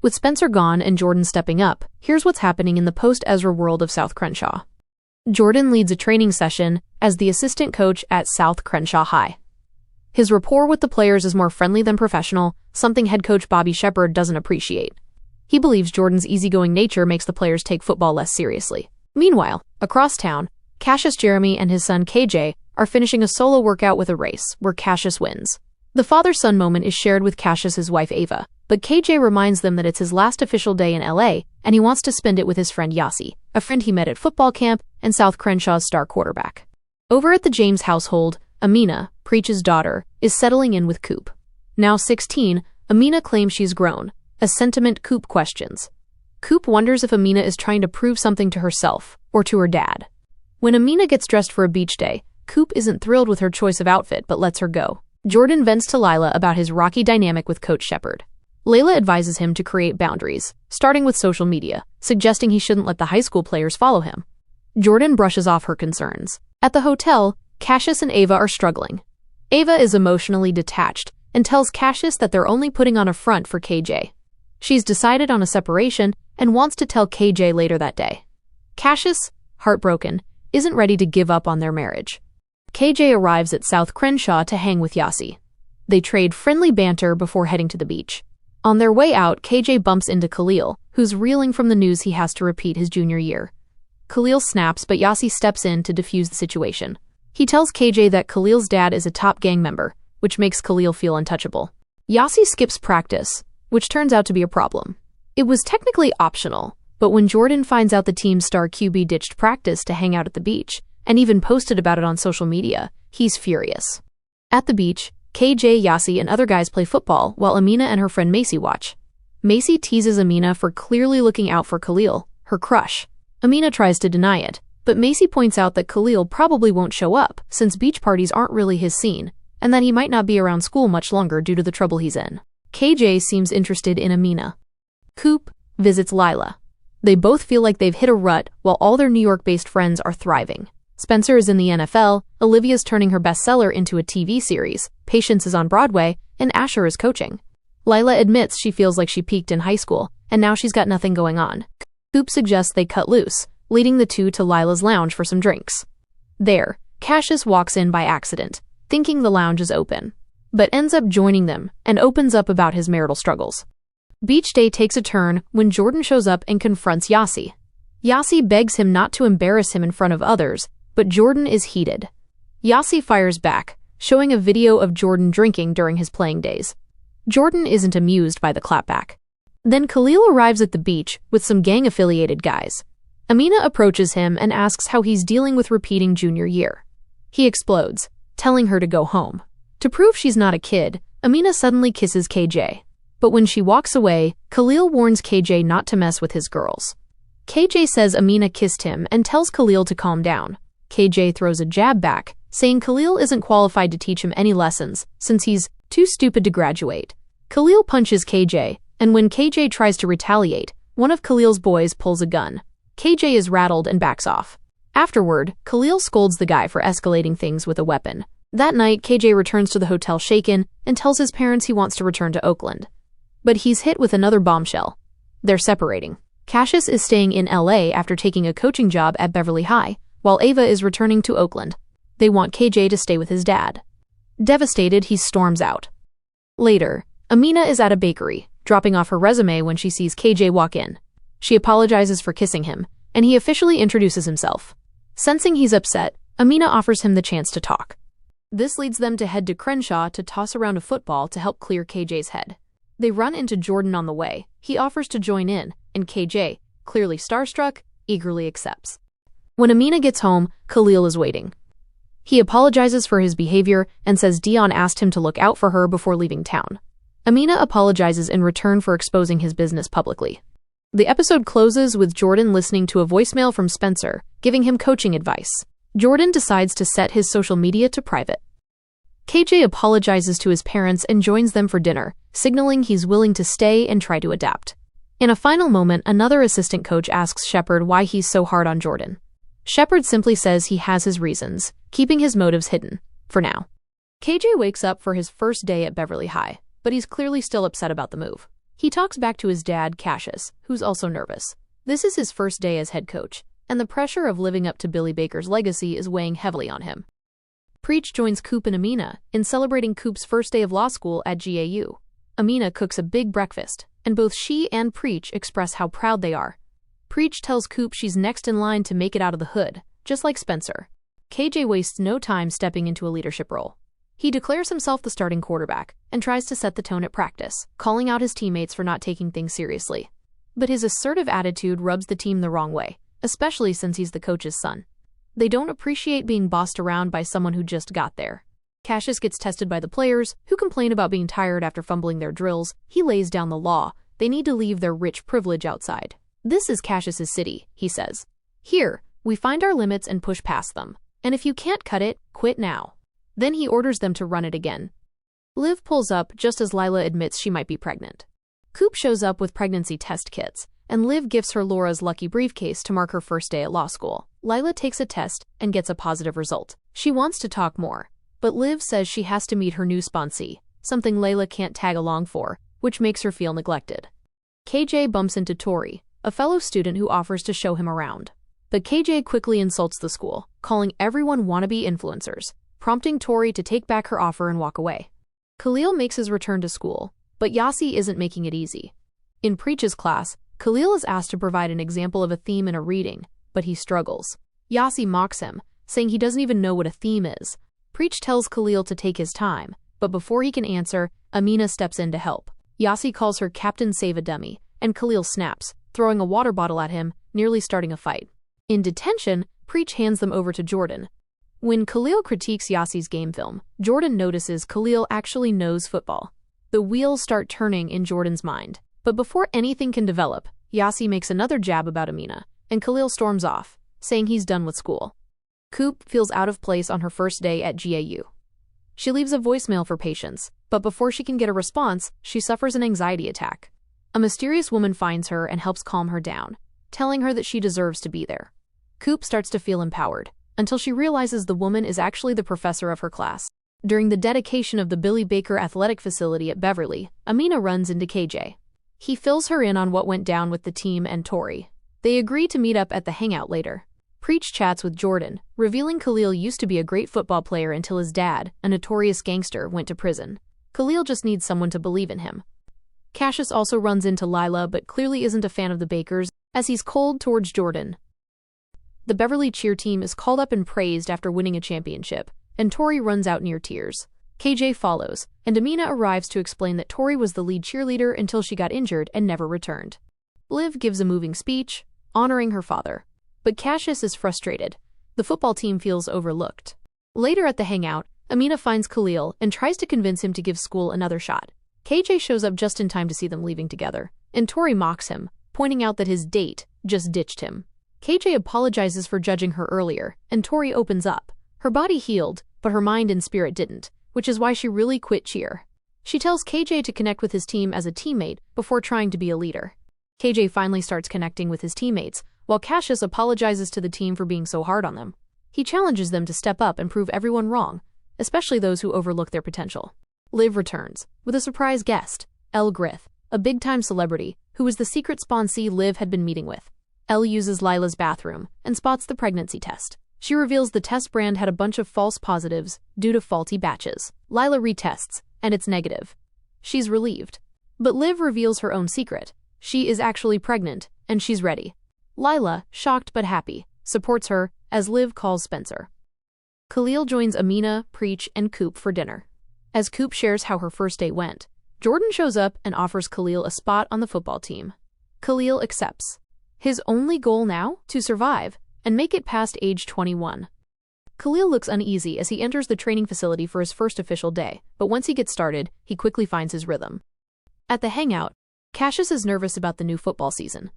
With Spencer gone and Jordan stepping up, here's what's happening in the post-Ezra world of South Crenshaw. Jordan leads a training session as the assistant coach at South Crenshaw High. His rapport with the players is more friendly than professional, something head coach Bobby Shepard doesn't appreciate. He believes Jordan's easygoing nature makes the players take football less seriously. Meanwhile, across town, Cassius Jeremy and his son KJ are finishing a solo workout with a race, where Cassius wins. The father-son moment is shared with Cassius's wife Ava, but KJ reminds them that it's his last official day in LA, and he wants to spend it with his friend Yasi, a friend he met at football camp and South Crenshaw's star quarterback. Over at the James household, Amina, Preach's daughter, is settling in with Coop. Now 16, Amina claims she's grown, a sentiment Coop questions. Coop wonders if Amina is trying to prove something to herself, or to her dad. When Amina gets dressed for a beach day, Coop isn't thrilled with her choice of outfit but lets her go. Jordan vents to Lila about his rocky dynamic with Coach Shepard. Layla advises him to create boundaries, starting with social media, suggesting he shouldn't let the high school players follow him. Jordan brushes off her concerns. At the hotel, Cassius and Ava are struggling. Ava is emotionally detached and tells Cassius that they're only putting on a front for KJ. She's decided on a separation and wants to tell KJ later that day. Cassius, heartbroken, isn't ready to give up on their marriage. KJ arrives at South Crenshaw to hang with Yasi. They trade friendly banter before heading to the beach. On their way out, KJ bumps into Khalil, who's reeling from the news he has to repeat his junior year. Khalil snaps, but Yasi steps in to defuse the situation. He tells KJ that Khalil's dad is a top gang member, which makes Khalil feel untouchable. Yasi skips practice, which turns out to be a problem. It was technically optional, but when Jordan finds out the team's star QB ditched practice to hang out at the beach, and even posted about it on social media, he's furious. At the beach, KJ, Yasi, and other guys play football while Amina and her friend Macy watch. Macy teases Amina for clearly looking out for Khalil, her crush. Amina tries to deny it, but Macy points out that Khalil probably won't show up since beach parties aren't really his scene, and that he might not be around school much longer due to the trouble he's in. KJ seems interested in Amina. Coop visits Lila. They both feel like they've hit a rut while all their New York-based friends are thriving. Spencer is in the NFL, Olivia's turning her bestseller into a TV series, Patience is on Broadway, and Asher is coaching. Lila admits she feels like she peaked in high school, and now she's got nothing going on. Coop suggests they cut loose, leading the two to Lila's lounge for some drinks. There, Cassius walks in by accident, thinking the lounge is open, but ends up joining them and opens up about his marital struggles. Beach day takes a turn when Jordan shows up and confronts Yasi. Yasi begs him not to embarrass him in front of others, but Jordan is heated. Yasi fires back, showing a video of Jordan drinking during his playing days. Jordan isn't amused by the clapback. Then Khalil arrives at the beach with some gang-affiliated guys. Amina approaches him and asks how he's dealing with repeating junior year. He explodes, telling her to go home. To prove she's not a kid, Amina suddenly kisses KJ. But when she walks away, Khalil warns KJ not to mess with his girls. KJ says Amina kissed him and tells Khalil to calm down. KJ throws a jab back, saying Khalil isn't qualified to teach him any lessons since he's too stupid to graduate. Khalil punches KJ, and when KJ tries to retaliate, one of Khalil's boys pulls a gun. KJ is rattled and backs off. Afterward, Khalil scolds the guy for escalating things with a weapon. That night, KJ returns to the hotel shaken and tells his parents he wants to return to Oakland. But he's hit with another bombshell. They're separating. Cassius is staying in LA after taking a coaching job at Beverly High, while Ava is returning to Oakland. They want KJ to stay with his dad. Devastated, he storms out. Later, Amina is at a bakery, dropping off her resume when she sees KJ walk in. She apologizes for kissing him, and he officially introduces himself. Sensing he's upset, Amina offers him the chance to talk. This leads them to head to Crenshaw to toss around a football to help clear KJ's head. They run into Jordan on the way. He offers to join in, and KJ, clearly starstruck, eagerly accepts. When Amina gets home, Khalil is waiting. He apologizes for his behavior and says Dion asked him to look out for her before leaving town. Amina apologizes in return for exposing his business publicly. The episode closes with Jordan listening to a voicemail from Spencer, giving him coaching advice. Jordan decides to set his social media to private. KJ apologizes to his parents and joins them for dinner, signaling he's willing to stay and try to adapt. In a final moment, another assistant coach asks Shepard why he's so hard on Jordan. Shepard simply says he has his reasons, keeping his motives hidden, for now. KJ wakes up for his first day at Beverly High, but he's clearly still upset about the move. He talks back to his dad, Cassius, who's also nervous. This is his first day as head coach, and the pressure of living up to Billy Baker's legacy is weighing heavily on him. Preach joins Coop and Amina in celebrating Coop's first day of law school at GAU. Amina cooks a big breakfast, and both she and Preach express how proud they are. Preach tells Coop she's next in line to make it out of the hood, just like Spencer. KJ wastes no time stepping into a leadership role. He declares himself the starting quarterback and tries to set the tone at practice, calling out his teammates for not taking things seriously. But his assertive attitude rubs the team the wrong way, especially since he's the coach's son. They don't appreciate being bossed around by someone who just got there. Cassius gets tested by the players, who complain about being tired after fumbling their drills. He lays down the law. They need to leave their rich privilege outside. This is Cassius's city, he says. Here, we find our limits and push past them. And if you can't cut it, quit now. Then he orders them to run it again. Liv pulls up just as Lila admits she might be pregnant. Coop shows up with pregnancy test kits, and Liv gives her Laura's lucky briefcase to mark her first day at law school. Lila takes a test and gets a positive result. She wants to talk more, but Liv says she has to meet her new sponsee, something Layla can't tag along for, which makes her feel neglected. KJ bumps into Tori, a fellow student who offers to show him around. But KJ quickly insults the school, calling everyone wannabe influencers, prompting Tori to take back her offer and walk away. Khalil makes his return to school, but Yasi isn't making it easy. In Preach's class, Khalil is asked to provide an example of a theme in a reading, but he struggles. Yasi mocks him, saying he doesn't even know what a theme is. Preach tells Khalil to take his time, but before he can answer, Amina steps in to help. Yasi calls her Captain Save-A-Dummy, and Khalil snaps, throwing a water bottle at him, nearly starting a fight. In detention, Preach hands them over to Jordan. When Khalil critiques Yasi's game film, Jordan notices Khalil actually knows football. The wheels start turning in Jordan's mind. But before anything can develop, Yasi makes another jab about Amina, and Khalil storms off, saying he's done with school. Coop feels out of place on her first day at GAU. She leaves a voicemail for Patience, but before she can get a response, she suffers an anxiety attack. A mysterious woman finds her and helps calm her down, telling her that she deserves to be there. Coop starts to feel empowered, until she realizes the woman is actually the professor of her class. During the dedication of the Billy Baker Athletic Facility at Beverly, Amina runs into KJ. He fills her in on what went down with the team and Tori. They agree to meet up at the hangout later. Preach chats with Jordan, revealing Khalil used to be a great football player until his dad, a notorious gangster, went to prison. Khalil just needs someone to believe in him. Cassius also runs into Lila but clearly isn't a fan of the Bakers, as he's cold towards Jordan. The Beverly cheer team is called up and praised after winning a championship, and Tori runs out near tears. KJ follows, and Amina arrives to explain that Tori was the lead cheerleader until she got injured and never returned. Liv gives a moving speech, honoring her father. But Cassius is frustrated. The football team feels overlooked. Later at the hangout, Amina finds Khalil and tries to convince him to give school another shot. KJ shows up just in time to see them leaving together, and Tori mocks him, pointing out that his date just ditched him. KJ apologizes for judging her earlier, and Tori opens up. Her body healed, but her mind and spirit didn't, which is why she really quit cheer. She tells KJ to connect with his team as a teammate before trying to be a leader. KJ finally starts connecting with his teammates, while Cassius apologizes to the team for being so hard on them. He challenges them to step up and prove everyone wrong, especially those who overlook their potential. Liv returns, with a surprise guest, Elle Grith, a big-time celebrity, who is the secret sponsee Liv had been meeting with. Elle uses Lila's bathroom and spots the pregnancy test. She reveals the test brand had a bunch of false positives due to faulty batches. Lila retests, and it's negative. She's relieved. But Liv reveals her own secret. She is actually pregnant, and she's ready. Lila, shocked but happy, supports her, as Liv calls Spencer. Khalil joins Amina, Preach, and Coop for dinner. As Coop shares how her first date went, Jordan shows up and offers Khalil a spot on the football team. Khalil accepts. His only goal now? To survive and make it past age 21. Khalil looks uneasy as he enters the training facility for his first official day, but once he gets started, he quickly finds his rhythm. At the hangout, Cassius is nervous about the new football season.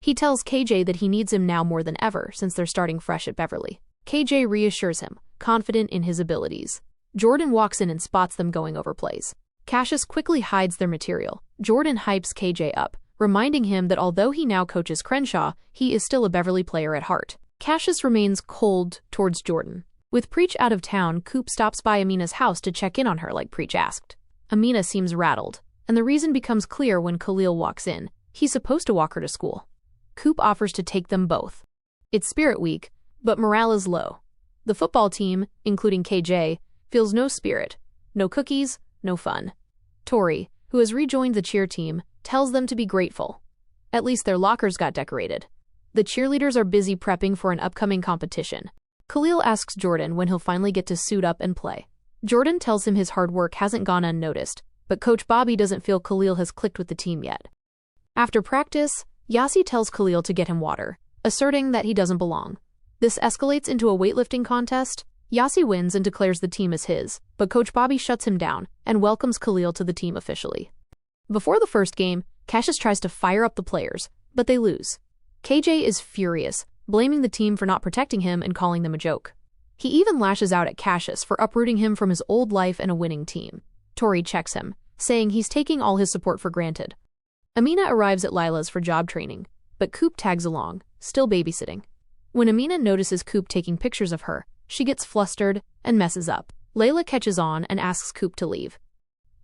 He tells KJ that he needs him now more than ever since they're starting fresh at Beverly. KJ reassures him, confident in his abilities. Jordan walks in and spots them going over plays. Cassius quickly hides their material. Jordan hypes KJ up, reminding him that although he now coaches Crenshaw, he is still a Beverly player at heart. Cassius remains cold towards Jordan. With Preach out of town, Coop stops by Amina's house to check in on her like Preach asked. Amina seems rattled, and the reason becomes clear when Khalil walks in. He's supposed to walk her to school. Coop offers to take them both. It's Spirit Week, but morale is low. The football team, including KJ, feels no spirit, no cookies, no fun. Tori, who has rejoined the cheer team, tells them to be grateful. At least their lockers got decorated. The cheerleaders are busy prepping for an upcoming competition. Khalil asks Jordan when he'll finally get to suit up and play. Jordan tells him his hard work hasn't gone unnoticed, but Coach Bobby doesn't feel Khalil has clicked with the team yet. After practice, Yassi tells Khalil to get him water, asserting that he doesn't belong. This escalates into a weightlifting contest. Yassi wins and declares the team is his, but Coach Bobby shuts him down and welcomes Khalil to the team officially. Before the first game, Cassius tries to fire up the players, but they lose. KJ is furious, blaming the team for not protecting him and calling them a joke. He even lashes out at Cassius for uprooting him from his old life and a winning team. Tori checks him, saying he's taking all his support for granted. Amina arrives at Lila's for job training, but Coop tags along, still babysitting. When Amina notices Coop taking pictures of her, she gets flustered and messes up. Layla catches on and asks Coop to leave.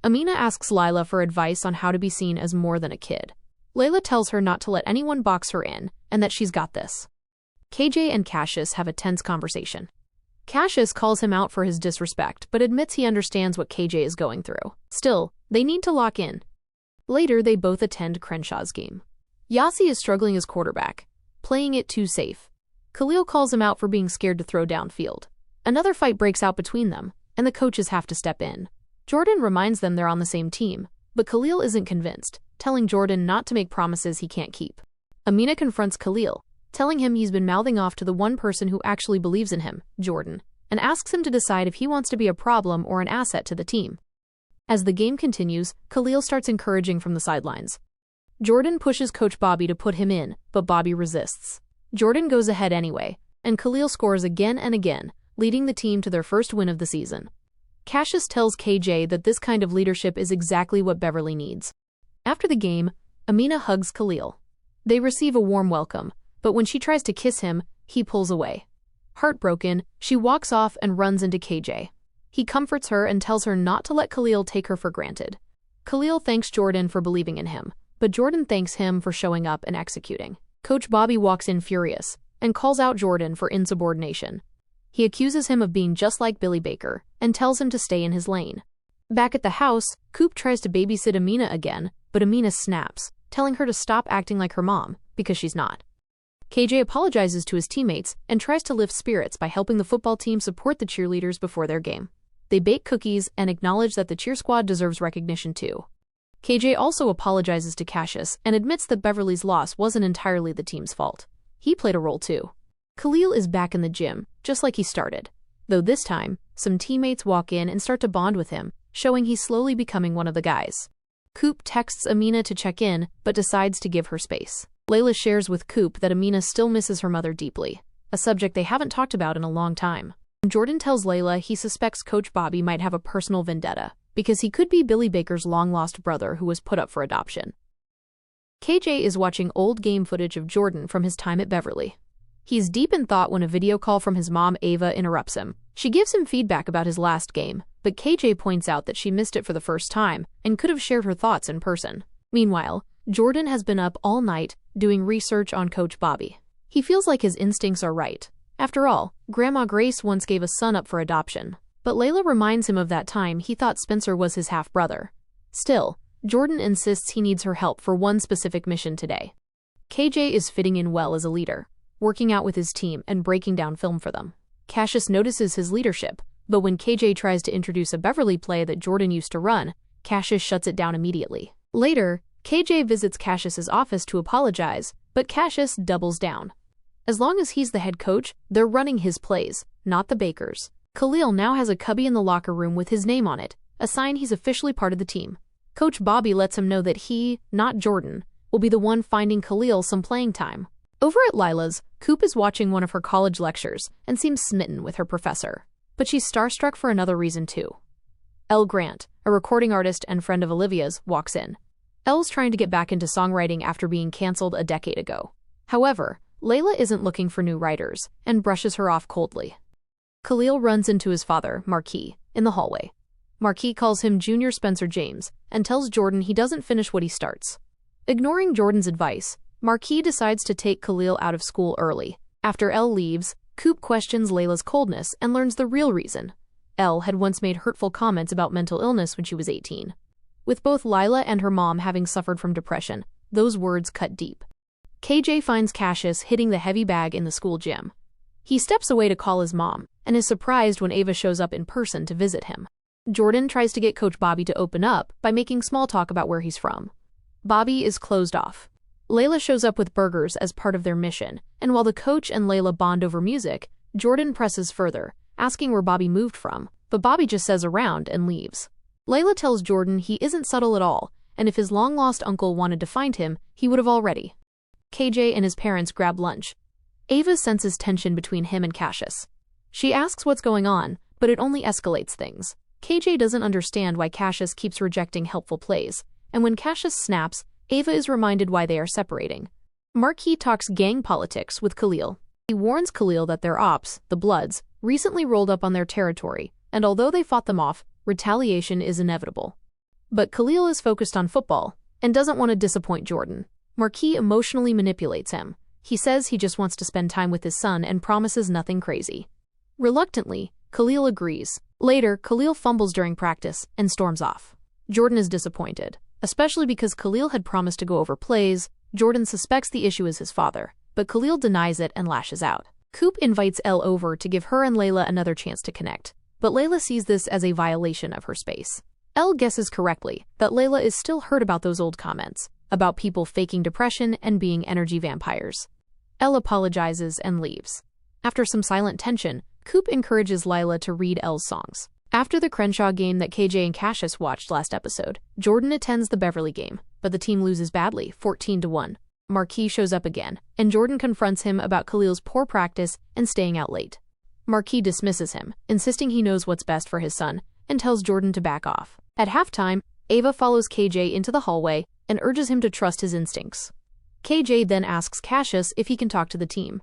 Amina asks Lila for advice on how to be seen as more than a kid. Layla tells her not to let anyone box her in and that she's got this. KJ and Cassius have a tense conversation. Cassius calls him out for his disrespect, but admits he understands what KJ is going through. Still, they need to lock in. Later, they both attend Crenshaw's game. Yassi is struggling as quarterback, playing it too safe. Khalil calls him out for being scared to throw downfield. Another fight breaks out between them, and the coaches have to step in. Jordan reminds them they're on the same team, but Khalil isn't convinced, telling Jordan not to make promises he can't keep. Amina confronts Khalil, telling him he's been mouthing off to the one person who actually believes in him, Jordan, and asks him to decide if he wants to be a problem or an asset to the team. As the game continues, Khalil starts encouraging from the sidelines. Jordan pushes Coach Bobby to put him in, but Bobby resists. Jordan goes ahead anyway, and Khalil scores again and again, leading the team to their first win of the season. Cassius tells KJ that this kind of leadership is exactly what Beverly needs. After the game, Amina hugs Khalil. They receive a warm welcome, but when she tries to kiss him, he pulls away. Heartbroken, she walks off and runs into KJ. He comforts her and tells her not to let Khalil take her for granted. Khalil thanks Jordan for believing in him, but Jordan thanks him for showing up and executing. Coach Bobby walks in furious and calls out Jordan for insubordination. He accuses him of being just like Billy Baker and tells him to stay in his lane. Back at the house, Coop tries to babysit Amina again, but Amina snaps, telling her to stop acting like her mom, because she's not. KJ apologizes to his teammates and tries to lift spirits by helping the football team support the cheerleaders before their game. They bake cookies and acknowledge that the cheer squad deserves recognition too. KJ also apologizes to Cassius and admits that Beverly's loss wasn't entirely the team's fault. He played a role too. Khalil is back in the gym, just like he started. Though this time, some teammates walk in and start to bond with him, showing he's slowly becoming one of the guys. Coop texts Amina to check in, but decides to give her space. Layla shares with Coop that Amina still misses her mother deeply, a subject they haven't talked about in a long time. Jordan tells Layla he suspects Coach Bobby might have a personal vendetta, because he could be Billy Baker's long-lost brother who was put up for adoption. KJ is watching old game footage of Jordan from his time at Beverly. He's deep in thought when a video call from his mom, Ava, interrupts him. She gives him feedback about his last game, but KJ points out that she missed it for the first time and could have shared her thoughts in person. Meanwhile, Jordan has been up all night doing research on Coach Bobby. He feels like his instincts are right. After all, Grandma Grace once gave a son up for adoption, but Layla reminds him of that time he thought Spencer was his half-brother. Still, Jordan insists he needs her help for one specific mission today. KJ is fitting in well as a leader, working out with his team and breaking down film for them. Cassius notices his leadership, but when KJ tries to introduce a Beverly play that Jordan used to run, Cassius shuts it down immediately. Later, KJ visits Cassius's office to apologize, but Cassius doubles down. As long as he's the head coach, they're running his plays, not the Bakers. Khalil now has a cubby in the locker room with his name on it, a sign he's officially part of the team. Coach Bobby lets him know that he, not Jordan, will be the one finding Khalil some playing time. Over at Lila's, Coop is watching one of her college lectures and seems smitten with her professor. But she's starstruck for another reason too. Elle Grant, a recording artist and friend of Olivia's, walks in. Elle's trying to get back into songwriting after being canceled a decade ago. However, Layla isn't looking for new writers and brushes her off coldly. Khalil runs into his father, Marquis, in the hallway. Marquis calls him Junior Spencer James and tells Jordan he doesn't finish what he starts. Ignoring Jordan's advice, Marquis decides to take Khalil out of school early. After Elle leaves, Coop questions Layla's coldness and learns the real reason. Elle had once made hurtful comments about mental illness when she was 18. With both Lila and her mom having suffered from depression, those words cut deep. KJ finds Cassius hitting the heavy bag in the school gym. He steps away to call his mom and is surprised when Ava shows up in person to visit him. Jordan tries to get Coach Bobby to open up by making small talk about where he's from. Bobby is closed off. Layla shows up with burgers as part of their mission, and while the coach and Layla bond over music, Jordan presses further, asking where Bobby moved from, but Bobby just says around and leaves. Layla tells Jordan he isn't subtle at all, and if his long-lost uncle wanted to find him, he would have already. KJ and his parents grab lunch. Ava senses tension between him and Cassius. She asks what's going on, but it only escalates things. KJ doesn't understand why Cassius keeps rejecting helpful plays, and when Cassius snaps, Ava is reminded why they are separating. Marquis talks gang politics with Khalil. He warns Khalil that their ops, the Bloods, recently rolled up on their territory, and although they fought them off, retaliation is inevitable. But Khalil is focused on football and doesn't want to disappoint Jordan. Marquis emotionally manipulates him. He says he just wants to spend time with his son and promises nothing crazy. Reluctantly, Khalil agrees. Later, Khalil fumbles during practice and storms off. Jordan is disappointed, especially because Khalil had promised to go over plays. Jordan suspects the issue is his father, but Khalil denies it and lashes out. Coop invites Elle over to give her and Layla another chance to connect, but Layla sees this as a violation of her space. Elle guesses correctly that Layla is still hurt about those old comments, about people faking depression and being energy vampires. Elle apologizes and leaves. After some silent tension, Coop encourages Lila to read Elle's songs. After the Crenshaw game that KJ and Cassius watched last episode, Jordan attends the Beverly game, but the team loses badly, 14-1. Marquis shows up again, and Jordan confronts him about Khalil's poor practice and staying out late. Marquis dismisses him, insisting he knows what's best for his son, and tells Jordan to back off. At halftime, Ava follows KJ into the hallway and urges him to trust his instincts. KJ then asks Cassius if he can talk to the team.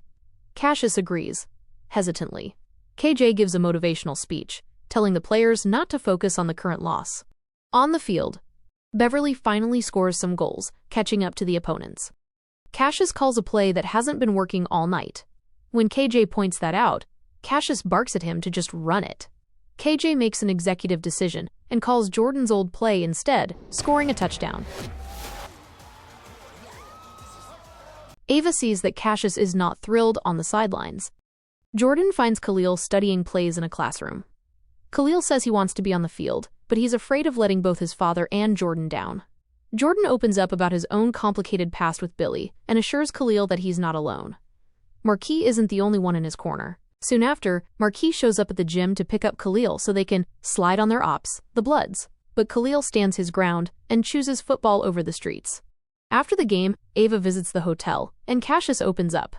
Cassius agrees, hesitantly. KJ gives a motivational speech, telling the players not to focus on the current loss. On the field, Beverly finally scores some goals, catching up to the opponents. Cassius calls a play that hasn't been working all night. When KJ points that out, Cassius barks at him to just run it. KJ makes an executive decision and calls Jordan's old play instead, scoring a touchdown. Ava sees that Cassius is not thrilled on the sidelines. Jordan finds Khalil studying plays in a classroom. Khalil says he wants to be on the field, but he's afraid of letting both his father and Jordan down. Jordan opens up about his own complicated past with Billy and assures Khalil that he's not alone. Marquis isn't the only one in his corner. Soon after, Marquis shows up at the gym to pick up Khalil so they can slide on their ops, the Bloods. But Khalil stands his ground and chooses football over the streets. After the game, Ava visits the hotel, and Cassius opens up.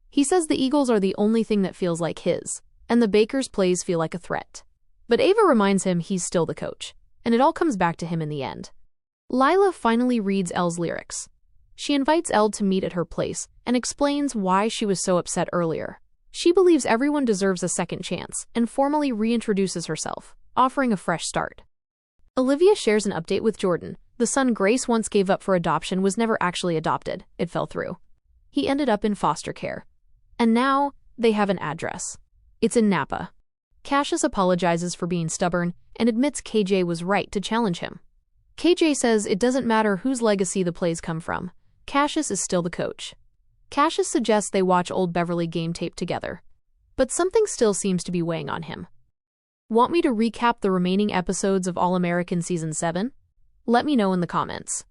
He says the Eagles are the only thing that feels like his, and the Bakers' plays feel like a threat. But Ava reminds him he's still the coach, and it all comes back to him in the end. Lila finally reads Elle's lyrics. She invites Elle to meet at her place and explains why she was so upset earlier. She believes everyone deserves a second chance and formally reintroduces herself, offering a fresh start. Olivia shares an update with Jordan. The son Grace once gave up for adoption was never actually adopted. It fell through. He ended up in foster care. And now, they have an address. It's in Napa. Cassius apologizes for being stubborn and admits KJ was right to challenge him. KJ says it doesn't matter whose legacy the plays come from. Cassius is still the coach. Cassius suggests they watch old Beverly game tape together. But something still seems to be weighing on him. Want me to recap the remaining episodes of All-American Season 7? Let me know in the comments.